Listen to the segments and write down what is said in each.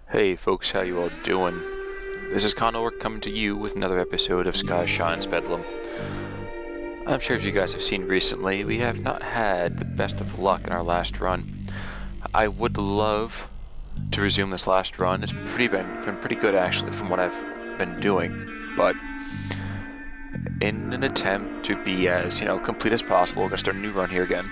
Hey folks, how you all doing? This is Connor coming to you with another episode of Sky Shine's Bedlam. I'm sure as you guys have seen recently, we have not had the best of luck in our last run. I would love to resume this last run. It's been pretty good actually from what I've been doing, but in an attempt to be as, complete as possible, we're going to start a new run here again.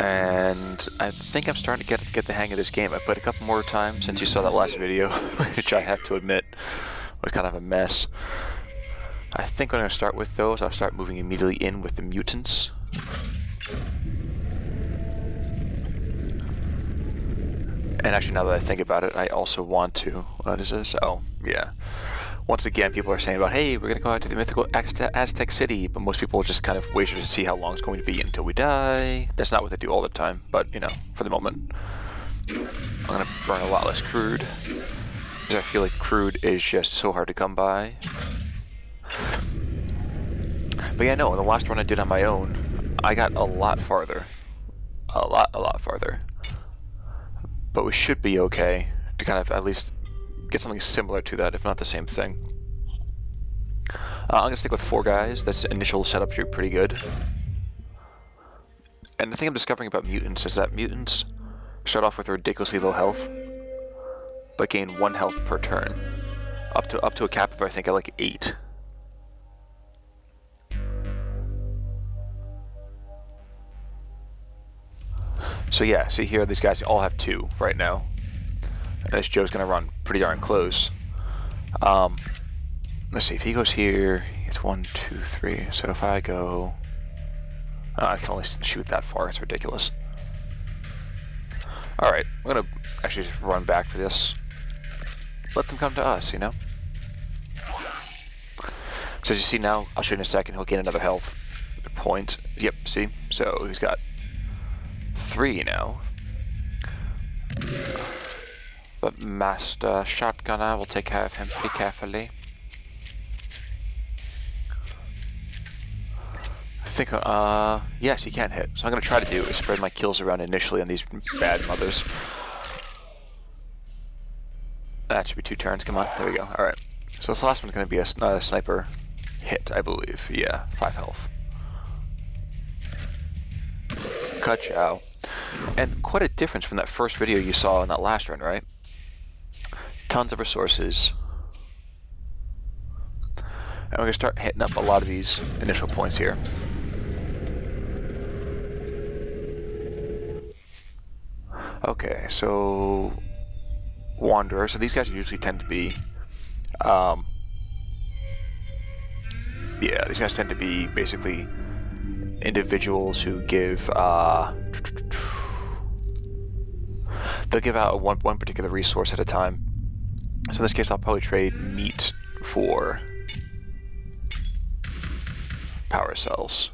And I think I'm starting to get the hang of this game. I played a couple more times since you saw that last video, which I have to admit was kind of a mess. I think what I'm going to start with, though, is I'll start moving immediately in with the mutants. And actually, now that I think about it, I also want to... What is this? Oh, yeah. Once again, people are saying about, hey, we're going to go out to the mythical Aztec city, but most people just kind of wait to see how long it's going to be until we die. That's not what they do all the time, but, for the moment. I'm going to burn a lot less crude, because I feel like crude is just so hard to come by. But yeah, no, in the last run I did on my own, I got a lot farther. A lot farther. But we should be okay to kind of at least get something similar to that, if not the same thing. I'm going to stick with 4 guys. This initial setup should be pretty good. And the thing I'm discovering about mutants is that mutants start off with ridiculously low health, but gain 1 health per turn. Up to a cap of, I think, like 8. So yeah, see here, these guys all have 2 right now. And this Joe's going to run pretty darn close. Let's see, if he goes here, it's 1, 2, 3. So if I go... I can only shoot that far, it's ridiculous. Alright, I'm going to actually just run back for this. Let them come to us, So as you see now, I'll shoot in a second, he'll gain another health point. Yep, see? So he's got 3 now. But Master Shotgunner will take care of him pretty carefully. I think, yes, he can't hit. So I'm going to try to do is spread my kills around initially on these bad mothers. That should be 2 turns, come on, there we go, alright. So this last one's going to be a sniper hit, I believe. Yeah, 5 health. Ka-chow. And quite a difference from that first video you saw in that last run, right? Tons of resources. And we're going to start hitting up a lot of these initial points here. Okay, so... Wanderer. So these guys usually tend to be... yeah, these guys tend to be basically individuals who give... they'll give out one particular resource at a time. So in this case, I'll probably trade meat for power cells.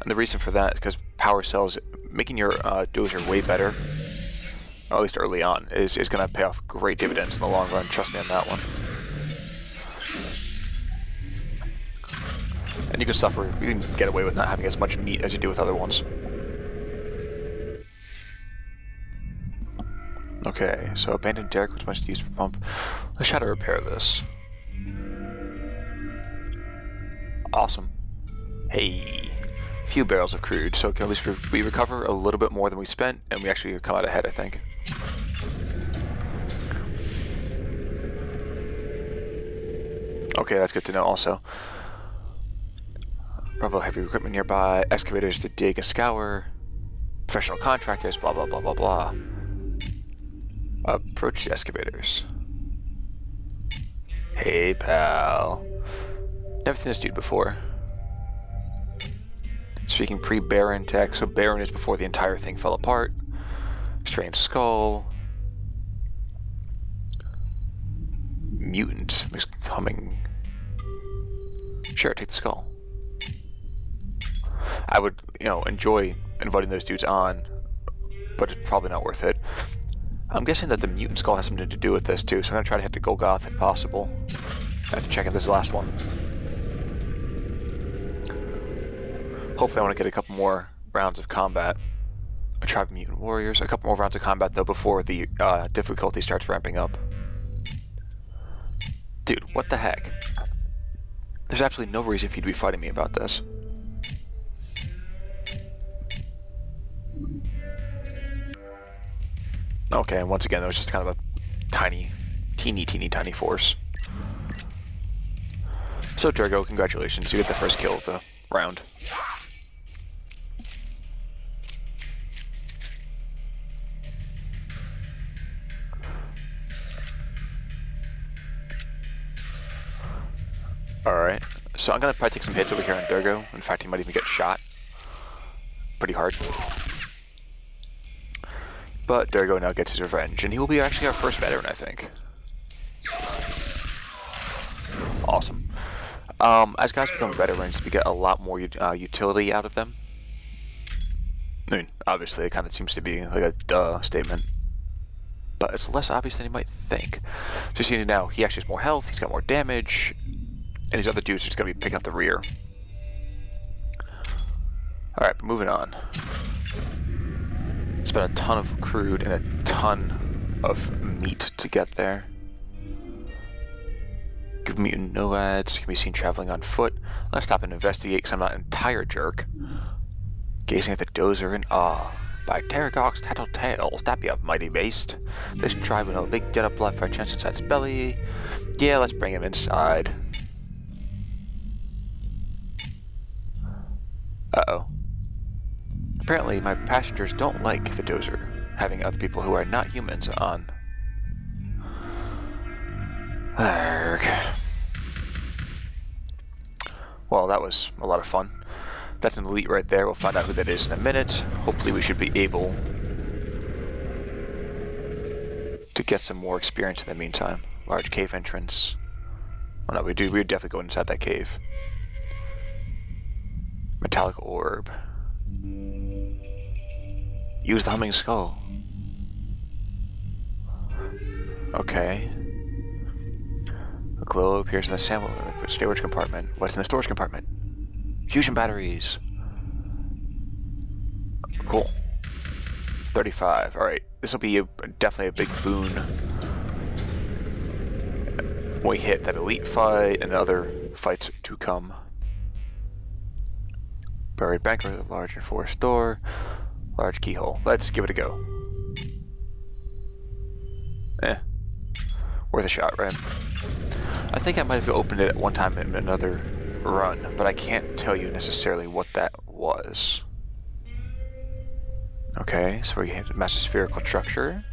And the reason for that is because power cells, making your dozer way better, or at least early on, is going to pay off great dividends in the long run. Trust me on that one. And you can get away with not having as much meat as you do with other ones. Okay, so abandoned derrick, which must be used for pump. Let's try to repair this. Awesome. Hey, few barrels of crude, so at least we recover a little bit more than we spent, and we actually come out ahead, I think. Okay, that's good to know also. Bravo heavy equipment nearby, excavators to dig and scour, professional contractors, blah blah blah blah blah. Approach the excavators. Hey, pal. Never seen this dude before. Speaking pre-barren tech, so barren is before the entire thing fell apart. Strange skull. Mutant is coming. Sure, take the skull. I would, enjoy inviting those dudes on, but it's probably not worth it. I'm guessing that the mutant skull has something to do with this too, so I'm going to try to hit the Golgoth if possible. I have to check out this last one. Hopefully I want to get a couple more rounds of combat. Tribe of Mutant Warriors. A couple more rounds of combat, though, before the difficulty starts ramping up. Dude, what the heck? There's absolutely no reason for you to be fighting me about this. Okay, and once again, that was just kind of a teeny tiny force. So, Durgo, congratulations. You get the first kill of the round. Alright, so I'm gonna probably take some hits over here on Durgo. In fact, he might even get shot. Pretty hard. But Durgo now gets his revenge, and he will be actually our first veteran, I think. Awesome. As guys become veterans, we get a lot more utility out of them. I mean, obviously, it kind of seems to be like a duh statement. But it's less obvious than you might think. So you see now, he actually has more health, he's got more damage, and these other dudes are just going to be picking up the rear. Alright, moving on. Spent a ton of crude and a ton of meat to get there. Give mutant nomads can be seen traveling on foot. Let's stop and investigate because I'm not an entire jerk. Gazing at the dozer in awe. By Terragog's tattletales, that be a mighty beast. This tribe will know a big jet of blood for a chance inside its belly. Yeah, let's bring him inside. Uh-oh. Apparently, my passengers don't like the dozer, having other people who are not humans on. Arrgh. Well, that was a lot of fun. That's an elite right there. We'll find out who that is in a minute. Hopefully we should be able to get some more experience in the meantime. Large cave entrance. Well, no, we would definitely go inside that cave. Metallic orb. Use the humming skull. Okay. A glow appears in the sample storage compartment. What's in the storage compartment? Fusion batteries. Cool. 35. Alright. This will be definitely a big boon when we hit that elite fight and other fights to come. Buried banker, large and forest door. Large keyhole. Let's give it a go. Worth a shot, right? I think I might have opened it at one time in another run, but I can't tell you necessarily what that was. Okay, so we hit a massive spherical structure.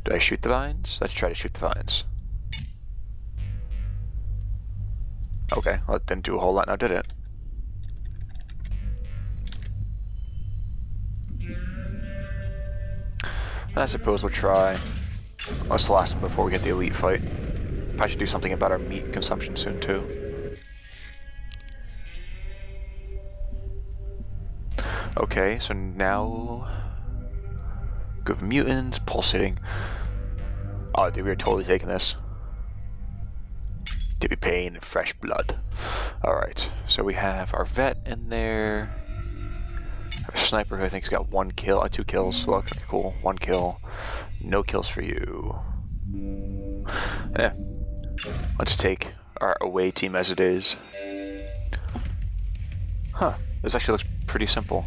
Do I shoot the vines? Let's try to shoot the vines. Okay, well, it didn't do a whole lot now, did it? And I suppose we'll try. That's the last one before we get the elite fight. Probably should do something about our meat consumption soon, too. Okay, so now... Good mutants, pulsating. Oh, dude, we are totally taking this. Tippy pain and fresh blood. Alright, so we have our vet in there. Our sniper who I think's got 1 kill, 2 kills. Well, okay, cool, 1 kill. No kills for you. I'll just take our away team as it is. Huh, this actually looks pretty simple.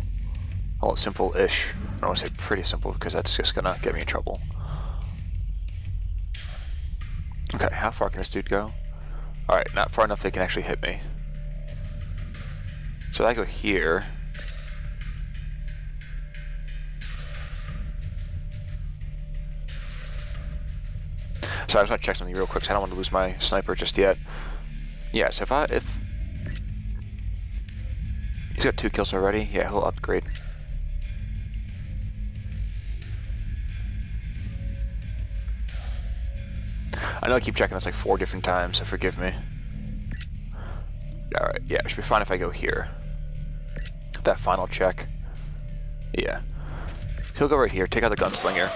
Well, it's simple-ish. I don't want to say pretty simple because that's just gonna get me in trouble. Okay, how far can this dude go? Alright, not far enough they can actually hit me. So I go here. So I just want to check something real quick because I don't want to lose my sniper just yet. Yeah, so if he's got 2 kills already, yeah, he'll upgrade. I know I keep checking this like 4 different times, so forgive me. Alright, yeah, it should be fine if I go here. That final check. Yeah. He'll go right here, take out the gunslinger,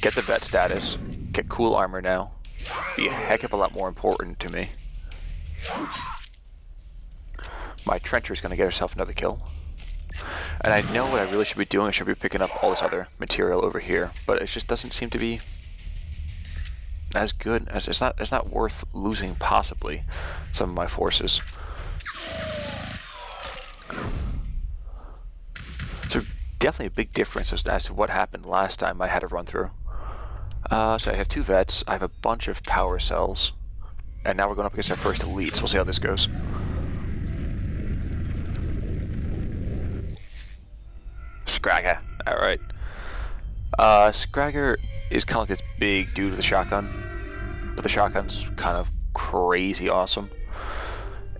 get the vet status, get cool armor now. Be a heck of a lot more important to me. My trencher's gonna get herself another kill. And I know what I really should be doing. I should be picking up all this other material over here, but it just doesn't seem to be as good as it's not worth losing possibly some of my forces. So definitely a big difference as to what happened last time I had to run through. So I have 2 vets, I have a bunch of power cells, and now we're going up against our first elites. We'll see how this goes. Scragger. Alright. Scragger is kind of like this big dude with a shotgun, but the shotgun's kind of crazy awesome.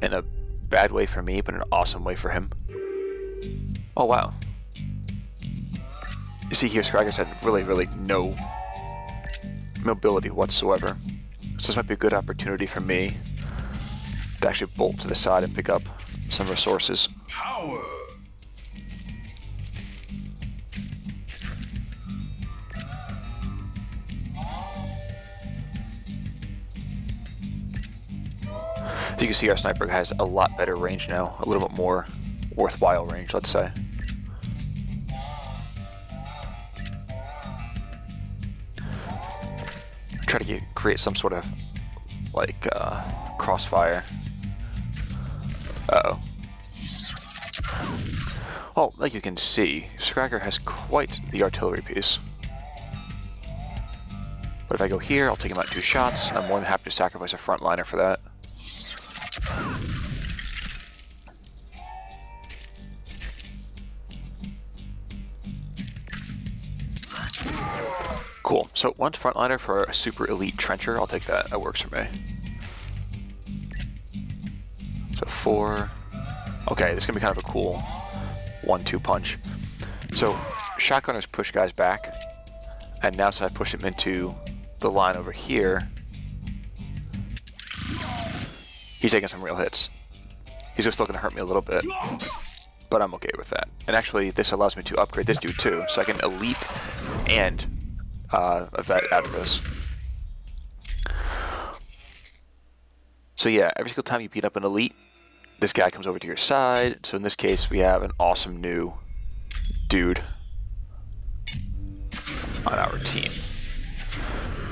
In a bad way for me, but an awesome way for him. Oh wow. You see here, Scragger's had really no mobility whatsoever. So this might be a good opportunity for me to actually bolt to the side and pick up some resources. Power. As you can see, our sniper has a lot better range now, a little bit more worthwhile range, let's say. Try to create some sort of like crossfire. Uh-oh. Well, like you can see, Scragger has quite the artillery piece. But if I go here, I'll take him out in 2 shots, and I'm more than happy to sacrifice a frontliner for that. Cool. So 1 frontliner for a super elite trencher. I'll take that. That works for me. So 4. Okay, this is going to be kind of a cool 1-2 punch. So shotgunners push guys back. And now since I push him into the line over here, he's taking some real hits. He's still going to hurt me a little bit, but I'm okay with that. And actually, this allows me to upgrade this dude too, so I can elite and a vet out of this. So yeah, every single time you beat up an elite, this guy comes over to your side. So in this case, we have an awesome new dude on our team.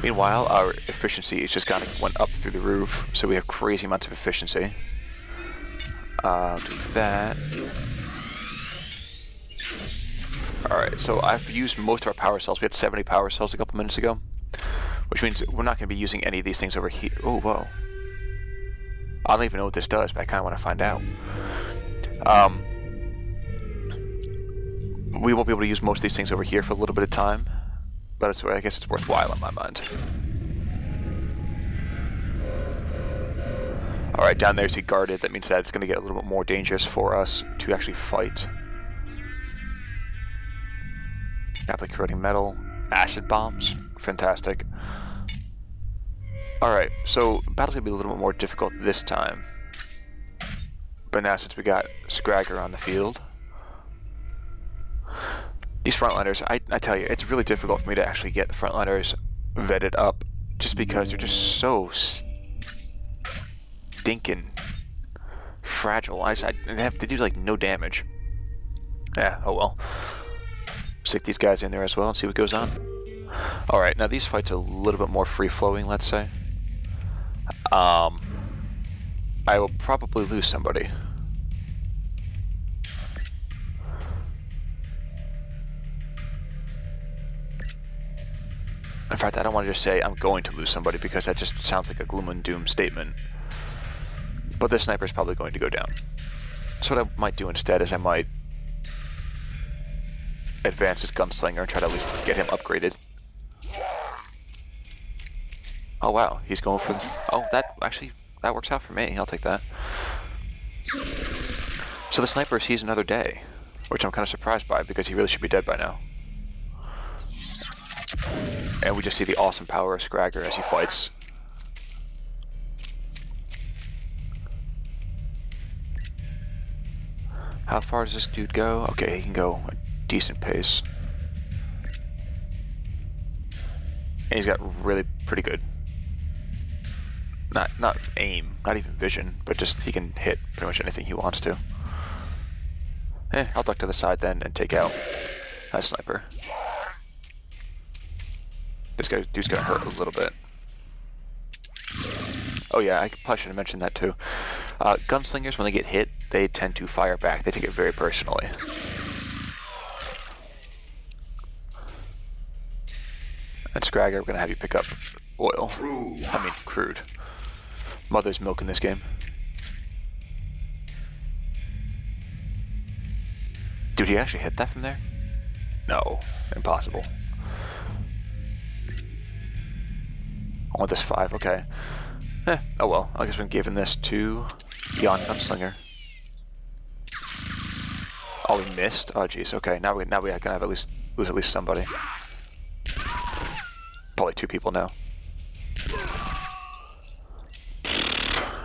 Meanwhile, our efficiency has just went up through the roof, so we have crazy amounts of efficiency. Do that. Alright, so I've used most of our power cells. We had 70 power cells a couple minutes ago, which means we're not going to be using any of these things over here. Oh, whoa. I don't even know what this does, but I kind of want to find out. We won't be able to use most of these things over here for a little bit of time, but I guess it's worthwhile in my mind. Alright, down there is he guarded. That means that it's going to get a little bit more dangerous for us to actually fight. Applique corroding metal. Acid bombs. Fantastic. Alright, so battle's going to be a little bit more difficult this time. But now since we got Scragger on the field, these frontliners, I tell you, it's really difficult for me to actually get the frontliners vetted up just because they're just so stinking fragile. They do like no damage. Yeah, oh well. Stick these guys in there as well and see what goes on. Alright, now these fights are a little bit more free-flowing, let's say. I will probably lose somebody. In fact, I don't want to just say I'm going to lose somebody because that just sounds like a gloom and doom statement. But this sniper is probably going to go down. So what I might do instead is I might advance this gunslinger and try to at least get him upgraded. Oh wow, he's going for oh, that works out for me. I'll take that. So the sniper sees another day, which I'm kind of surprised by because he really should be dead by now. And we just see the awesome power of Scragger as he fights. How far does this dude go? Okay, he can go a decent pace. And he's got really pretty good, not aim, not even vision, but just he can hit pretty much anything he wants to. I'll duck to the side then and take out that sniper. This dude's gonna hurt a little bit. Oh yeah, I probably should have mentioned that too. Gunslingers, when they get hit, they tend to fire back. They take it very personally. And Scragger, we're gonna have you pick up oil. I mean, crude. Mother's milk in this game. Dude, he actually hit that from there? No, impossible. I want this 5, okay. Oh well, I guess we're giving this to Beyond Gunslinger. Oh, we missed? Oh jeez, okay, now we can have lose at least somebody. Probably 2 people now.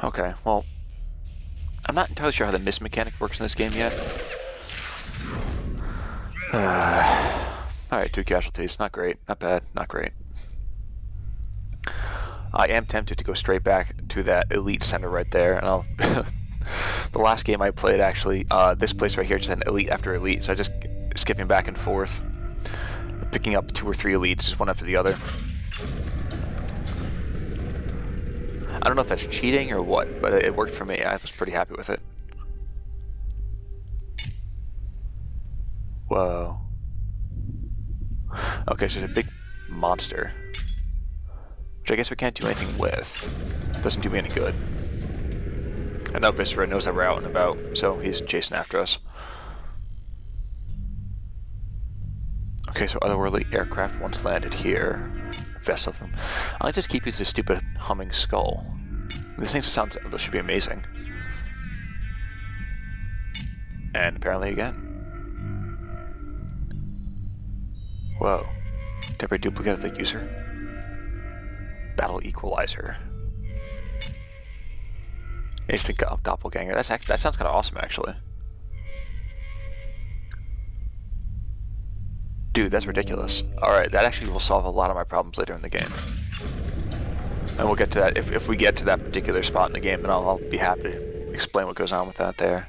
Okay, well, I'm not entirely sure how the miss mechanic works in this game yet. Alright, 2 casualties, not great, not bad, not great. I am tempted to go straight back to that elite center right there, and I'll the last game I played actually, this place right here just had an elite after elite, so I just skipping back and forth, picking up 2 or 3 elites, just one after the other. I don't know if that's cheating or what, but it worked for me. I was pretty happy with it. Whoa. Okay, so there's a big monster, which I guess we can't do anything with. Doesn't do me any good. I know Viscera knows that we're out and about, so he's chasing after us. Okay, so otherworldly aircraft once landed here. Vessel. I'll just keep using this stupid humming skull. This thing sounds, this should be amazing. And apparently again. Whoa. Temporary duplicate of the user. Battle equalizer. Instant doppelganger. That sounds kind of awesome, actually. Dude, that's ridiculous. Alright, that actually will solve a lot of my problems later in the game. And we'll get to that. If we get to that particular spot in the game, then I'll be happy to explain what goes on with that there.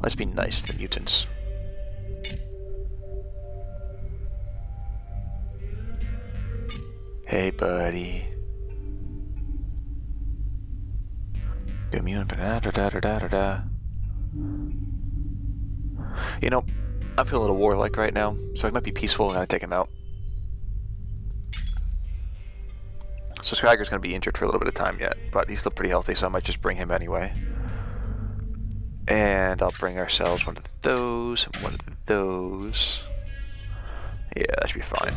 Let's be nice to the mutants. Hey, buddy. Good mutant, da-da-da-da-da-da. You know, I feel a little warlike right now, so it might be peaceful and I take him out. So Scragger's going to be injured for a little bit of time yet, but he's still pretty healthy, so I might just bring him anyway. And I'll bring ourselves one of those and one of those. Yeah, that should be fine.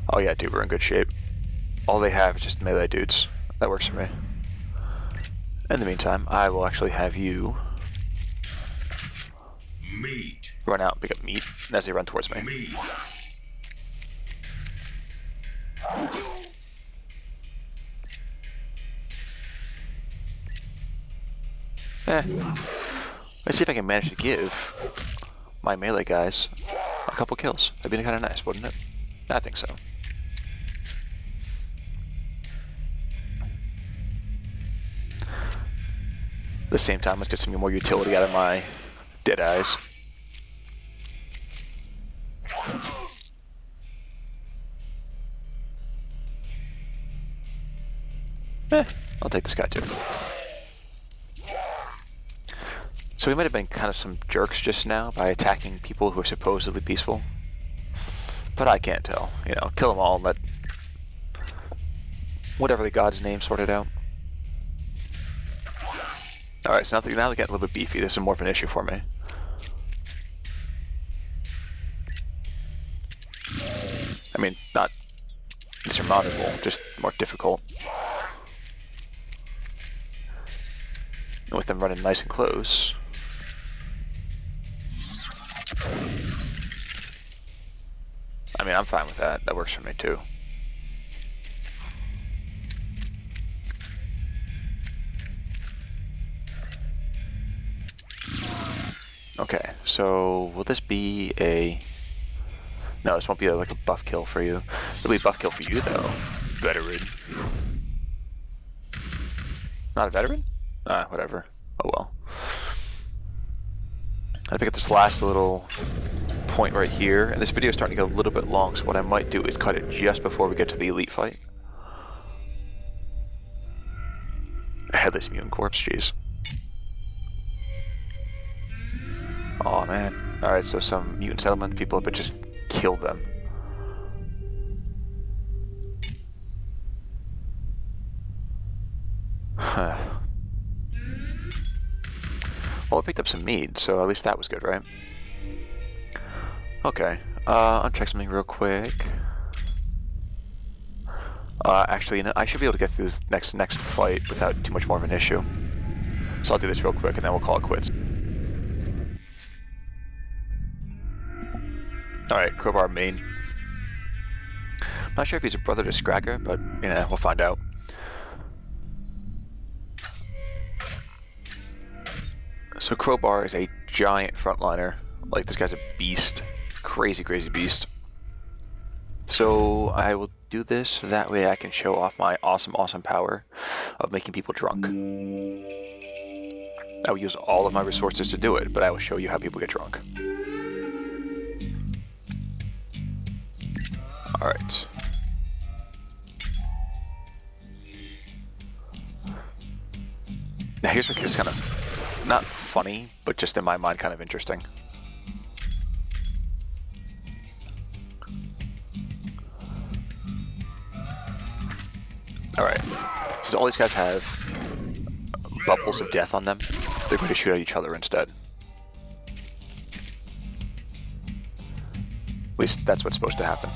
Oh yeah, dude, we're in good shape. All they have is just melee dudes. That works for me. In the meantime, I will actually have you run out and pick up meat as they run towards me. Let's see if I can manage to give my melee guys a couple kills. That'd be kind of nice, wouldn't it? I think so. At the same time, let's get some more utility out of my dead eyes. I'll take this guy too. So we might have been kind of some jerks just now by attacking people who are supposedly peaceful. But I can't tell. You know, kill them all and let whatever the god's name sort it out. Alright, so now they're getting a little bit beefy. This is more of an issue for me. I mean, not insurmountable, just more difficult. And with them running nice and close. I mean, I'm fine with that. That works for me too. Okay, so will this be a... No, this won't be like a buff kill for you. It'll be a buff kill for you though, veteran. Not a veteran? Whatever. Oh well. I pick up this last little point right here, and this video is starting to get a little bit long, so what I might do is cut it just before we get to the elite fight. A headless mutant corpse, jeez. Aw, man. Alright, so some mutant settlement people, but just kill them. Huh. Well, I picked up some mead, so at least that was good, right? Okay, I'll check something real quick. Actually, I should be able to get through this next fight without too much more of an issue. So I'll do this real quick, and then we'll call it quits. Alright, Crowbar main. I'm not sure if he's a brother to Scragger, but, you know, we'll find out. So Crowbar is a giant frontliner. Like, this guy's a beast. Crazy, crazy beast. So I will do this so that way I can show off my awesome, awesome power of making people drunk. I will use all of my resources to do it, but I will show you how people get drunk. Alright. Now here's what gets kind of, not funny, but just in my mind kind of interesting. Alright, since all these guys have bubbles of death on them, they're going to shoot at each other instead. At least that's what's supposed to happen.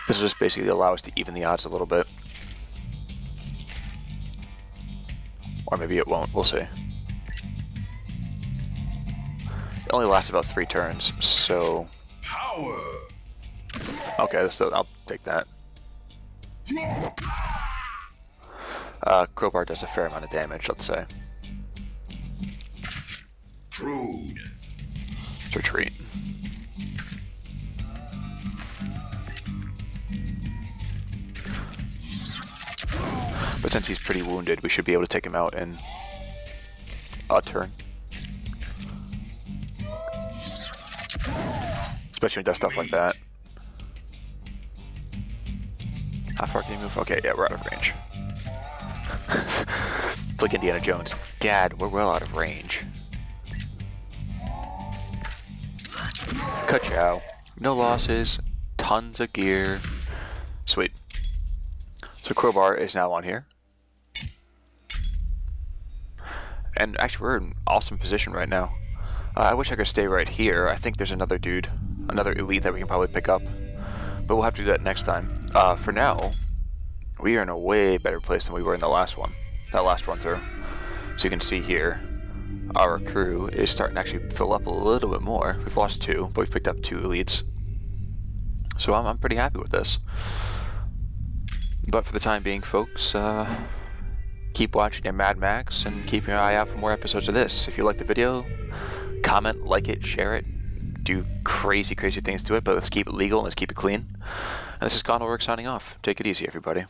This will just basically allow us to even the odds a little bit. Or maybe it won't, we'll see. It only lasts about 3 turns, so... Power. Okay, I'll take that. Crowbar does a fair amount of damage, let's say. Let's retreat. But since he's pretty wounded, we should be able to take him out in a turn. Especially when he does stuff like that. How far can he move? Okay, yeah, we're out of range. It's like Indiana Jones. Dad, we're well out of range. Ka-chow. No losses. Tons of gear. Sweet. So Crowbar is now on here. And actually, we're in an awesome position right now. I wish I could stay right here. I think there's another dude, another elite that we can probably pick up. But we'll have to do that next time. For now, we are in a way better place than we were in the last one. That last run through. So you can see here, our crew is starting to actually fill up a little bit more. We've lost 2, but we've picked up 2 elites. So I'm pretty happy with this. But for the time being, folks, keep watching your Mad Max and keep your eye out for more episodes of this. If you like the video, comment, like it, share it, do crazy, crazy things to it, but let's keep it legal and let's keep it clean. And this is Cowardice signing off. Take it easy, everybody.